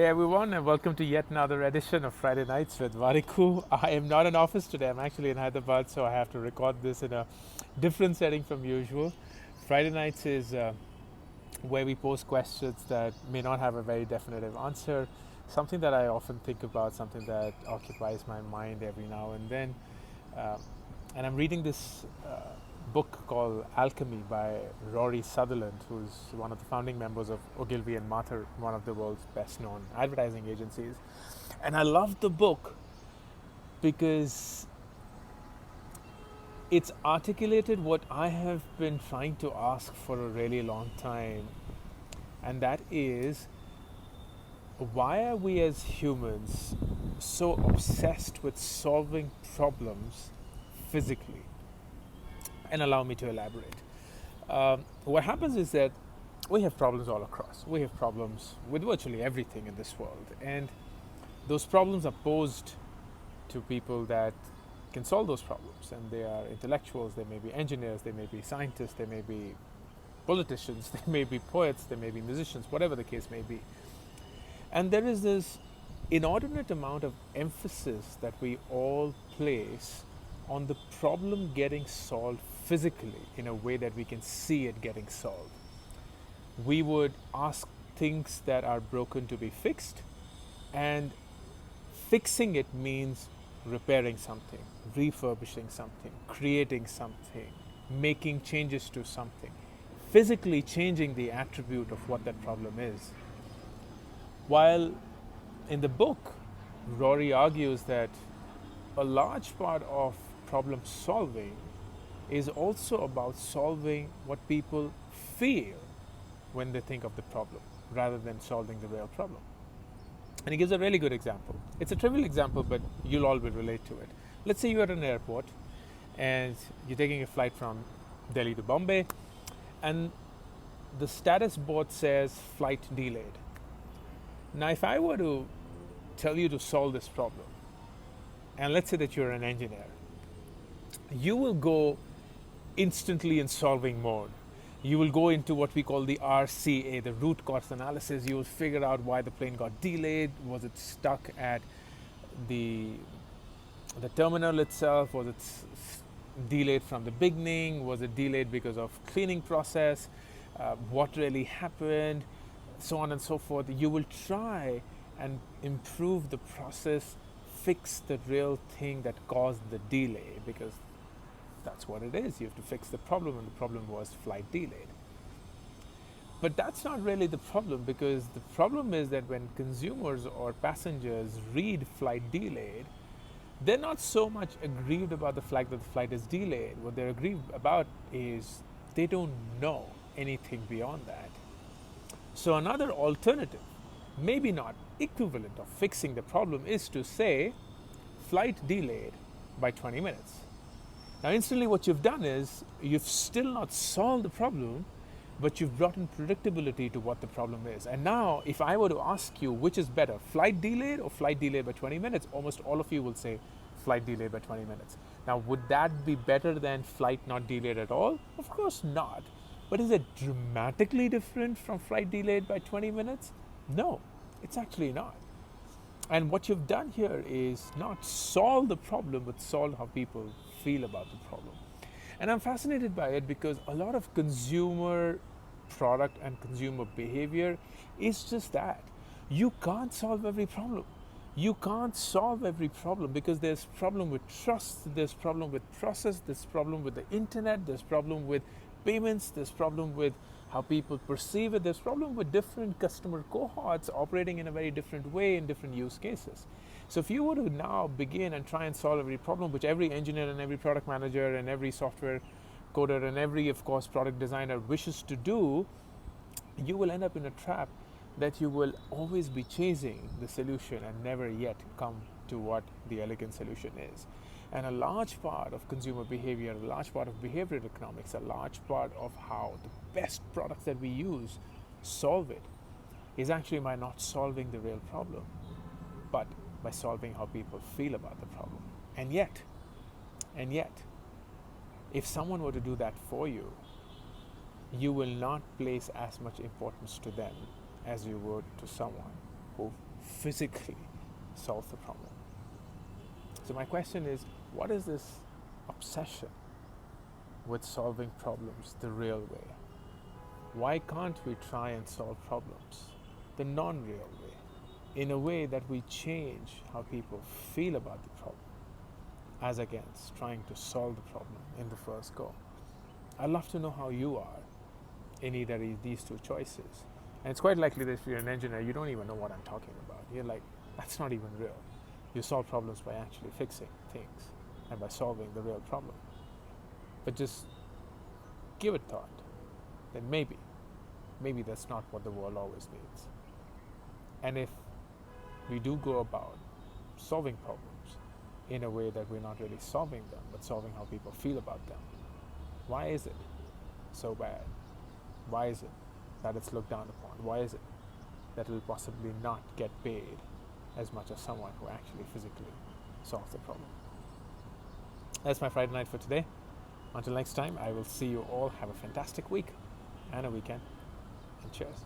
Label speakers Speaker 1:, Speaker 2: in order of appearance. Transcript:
Speaker 1: everyone, and welcome to yet another edition of Friday Nights with Warikoo. I am not in office today. I'm actually in Hyderabad, so I have to record this in a different setting from usual. Friday Nights is where we pose questions that may not have a very definitive answer, something that I often think about, something that occupies my mind every now and then. Um, and I'm reading this book called Alchemy by Rory Sutherland, who's one of the founding members of Ogilvy and Mather, one of the world's best known advertising agencies. And I love the book because it's articulated what I have been trying to ask for a really long time, and that is, why are we as humans so obsessed with solving problems physically? And allow me to elaborate. What happens is that we have problems all across. We have problems with virtually everything in this world. And those problems are posed to people that can solve those problems. And they are intellectuals, they may be engineers, they may be scientists, they may be politicians, they may be poets, they may be musicians, whatever the case may be. And there is this inordinate amount of emphasis that we all place on the problem getting solved physically in a way that we can see it getting solved. We would ask things that are broken to be fixed, and fixing it means repairing something, refurbishing something, creating something, making changes to something, physically changing the attribute of what that problem is. While in the book, Rory argues that a large part of problem solving is also about solving what people feel when they think of the problem rather than solving the real problem. And he gives a really good example. It's a trivial example, but you'll all will relate to it. Let's say you're at an airport and you're taking a flight from Delhi to Bombay, and the status board says flight delayed. Now, if I were to tell you to solve this problem, and let's say that you're an engineer, you will go instantly in solving mode. You will go into what we call the RCA, the root cause analysis. You will figure out why the plane got delayed. Was it stuck at the terminal itself? Was it delayed from the beginning? Was it delayed because of cleaning process? What really happened? So on and so forth. You will try and improve the process, fix the real thing that caused the delay, because that's what it is. You have to fix the problem, and the problem was flight delayed. But that's not really the problem, because the problem is that when consumers or passengers read flight delayed, they're not so much aggrieved about the fact that the flight is delayed. What they're aggrieved about is they don't know anything beyond that. So another alternative, maybe not equivalent of fixing the problem, is to say flight delayed by 20 minutes. Now, instantly what you've done is you've still not solved the problem, but you've brought in predictability to what the problem is. And now, if I were to ask you which is better, flight delayed or flight delayed by 20 minutes, almost all of you will say flight delayed by 20 minutes. Now, would that be better than flight not delayed at all? Of course not. But is it dramatically different from flight delayed by 20 minutes? No, it's actually not. And what you've done here is not solve the problem, but solve how people feel about the problem. And I'm fascinated by it because a lot of consumer product and consumer behavior is just that. You can't solve every problem. You can't solve every problem because there's problem with trust, there's problem with process, there's problem with the internet, there's problem with payments, there's problem with how people perceive it, there's problem with different customer cohorts operating in a very different way in different use cases. So if you were to now begin and try and solve every problem, which every engineer and every product manager and every software coder and every, of course, product designer wishes to do, you will end up in a trap that you will always be chasing the solution and never yet come to what the elegant solution is. And a large part of consumer behavior, a large part of behavioral economics, a large part of how the best products that we use solve it is actually by not solving the real problem, but by solving how people feel about the problem. And yet, if someone were to do that for you, you will not place as much importance to them as you would to someone who physically solve the problem. So my question is, what is this obsession with solving problems the real way? Why can't we try and solve problems the non-real way, in a way that we change how people feel about the problem, as against trying to solve the problem in the first go? I'd love to know how you are in either of these two choices. And it's quite likely that if you're an engineer, you don't even know what I'm talking about. You're like, that's not even real. You solve problems by actually fixing things and by solving the real problem. But just give it thought. Then maybe that's not what the world always needs. And if we do go about solving problems in a way that we're not really solving them, but solving how people feel about them, why is it so bad? Why is it that it's looked down upon? Why is it that it will possibly not get paid as much as someone who actually physically solves the problem? That's my Friday night for today. Until next time, I will see you all. Have a fantastic week and a weekend. And cheers.